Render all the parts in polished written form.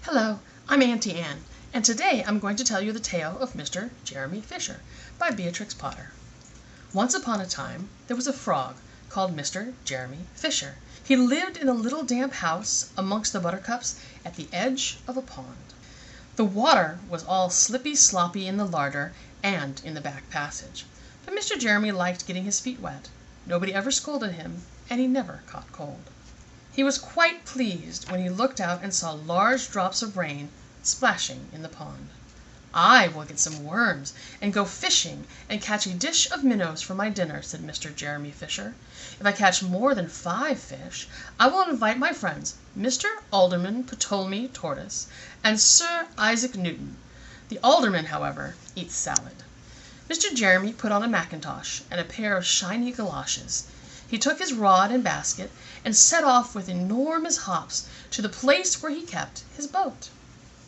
Hello, I'm Auntie Anne, and today I'm going to tell you the tale of Mr. Jeremy Fisher by Beatrix Potter. Once upon a time there was a frog called Mr. Jeremy Fisher. He lived in a little damp house amongst the buttercups at the edge of a pond. The water was all slippy-sloppy in the larder and in the back passage, but Mr. Jeremy liked getting his feet wet. Nobody ever scolded him, and he never caught cold. He was quite pleased when he looked out and saw large drops of rain splashing in the pond. "I will get some worms and go fishing and catch a dish of minnows for my dinner," said Mr. Jeremy Fisher. "If I catch more than 5 fish, I will invite my friends, Mr. Alderman Ptolemy Tortoise and Sir Isaac Newton. The alderman, however, eats salad." Mr. Jeremy put on a mackintosh and a pair of shiny galoshes. He took his rod and basket and set off with enormous hops to the place where he kept his boat.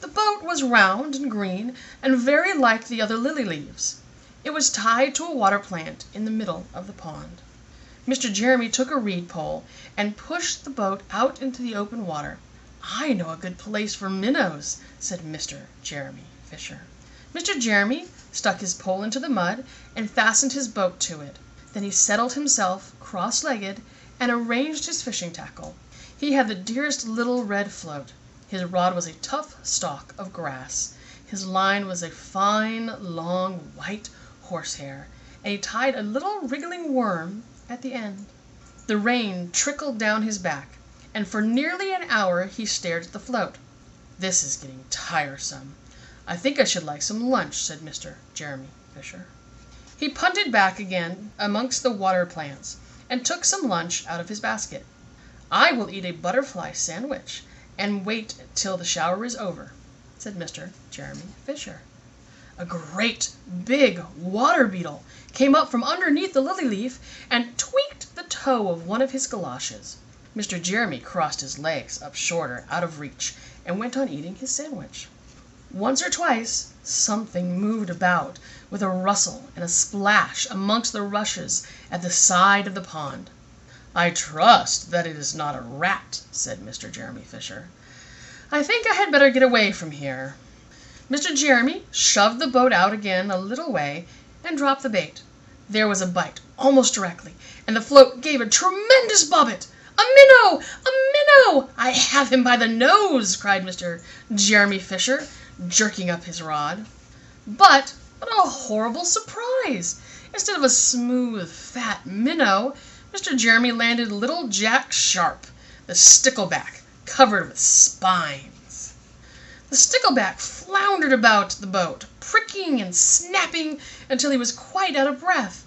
The boat was round and green and very like the other lily leaves. It was tied to a water plant in the middle of the pond. Mr. Jeremy took a reed pole and pushed the boat out into the open water. "I know a good place for minnows," said Mr. Jeremy Fisher. Mr. Jeremy stuck his pole into the mud and fastened his boat to it. Then he settled himself cross-legged and arranged his fishing tackle. He had the dearest little red float. His rod was a tough stalk of grass. His line was a fine, long, white horsehair, and he tied a little wriggling worm at the end. The rain trickled down his back, and for nearly an hour he stared at the float. "This is getting tiresome. I think I should like some lunch," said Mr. Jeremy Fisher. He punted back again amongst the water plants and took some lunch out of his basket. "I will eat a butterfly sandwich and wait till the shower is over," said Mr. Jeremy Fisher. A great big water beetle came up from underneath the lily leaf and tweaked the toe of one of his galoshes. Mr. Jeremy crossed his legs up shorter, out of reach, and went on eating his sandwich. Once or twice something moved about with a rustle and a splash amongst the rushes at the side of the pond. "I trust that it is not a rat," said Mr. Jeremy Fisher. "I think I had better get away from here." Mr. Jeremy shoved the boat out again a little way and dropped the bait. There was a bite almost directly, and the float gave a tremendous bobbit. "A minnow! A minnow! I have him by the nose!" cried Mr. Jeremy Fisher, jerking up his rod. But what a horrible surprise! Instead of a smooth, fat minnow, Mr. Jeremy landed little Jack Sharp, the stickleback, covered with spines. The stickleback floundered about the boat, pricking and snapping until he was quite out of breath.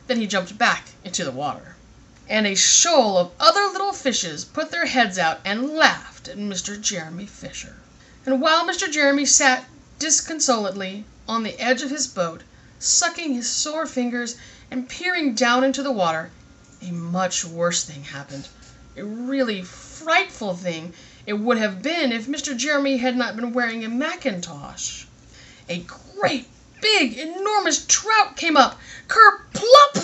Then he jumped back into the water, and a shoal of other little fishes put their heads out and laughed at Mr. Jeremy Fisher. And while Mr. Jeremy sat disconsolately on the edge of his boat, sucking his sore fingers and peering down into the water, a much worse thing happened. A really frightful thing it would have been if Mr. Jeremy had not been wearing a mackintosh. A great, big, enormous trout came up, ker-plop,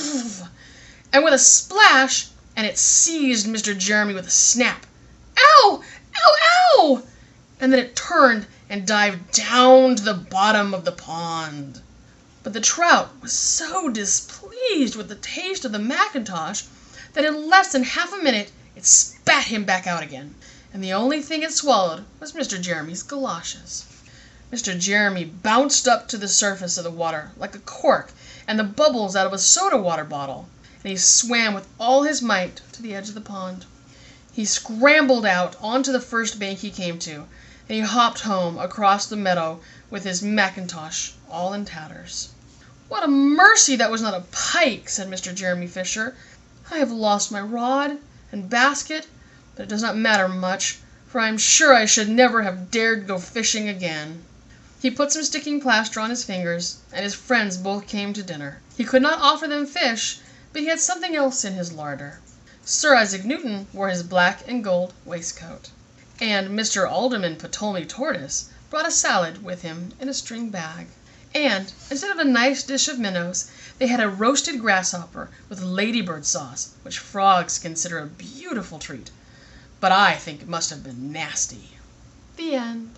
and with a splash, and it seized Mr. Jeremy with a snap. "Ow! Ow! Ow!" And then it turned and dived down to the bottom of the pond. But the trout was so displeased with the taste of the mackintosh that in less than half a minute it spat him back out again, and the only thing it swallowed was Mr. Jeremy's galoshes. Mr. Jeremy bounced up to the surface of the water like a cork and the bubbles out of a soda water bottle, and he swam with all his might to the edge of the pond. He scrambled out onto the first bank he came to, and he hopped home across the meadow with his mackintosh all in tatters. "What a mercy that was not a pike," said Mr. Jeremy Fisher. "I have lost my rod and basket, but it does not matter much, for I am sure I should never have dared go fishing again." He put some sticking plaster on his fingers, and his friends both came to dinner. He could not offer them fish, but he had something else in his larder. Sir Isaac Newton wore his black and gold waistcoat, and Mr. Alderman Ptolemy Tortoise brought a salad with him in a string bag. And instead of a nice dish of minnows, they had a roasted grasshopper with ladybird sauce, which frogs consider a beautiful treat. But I think it must have been nasty. The end.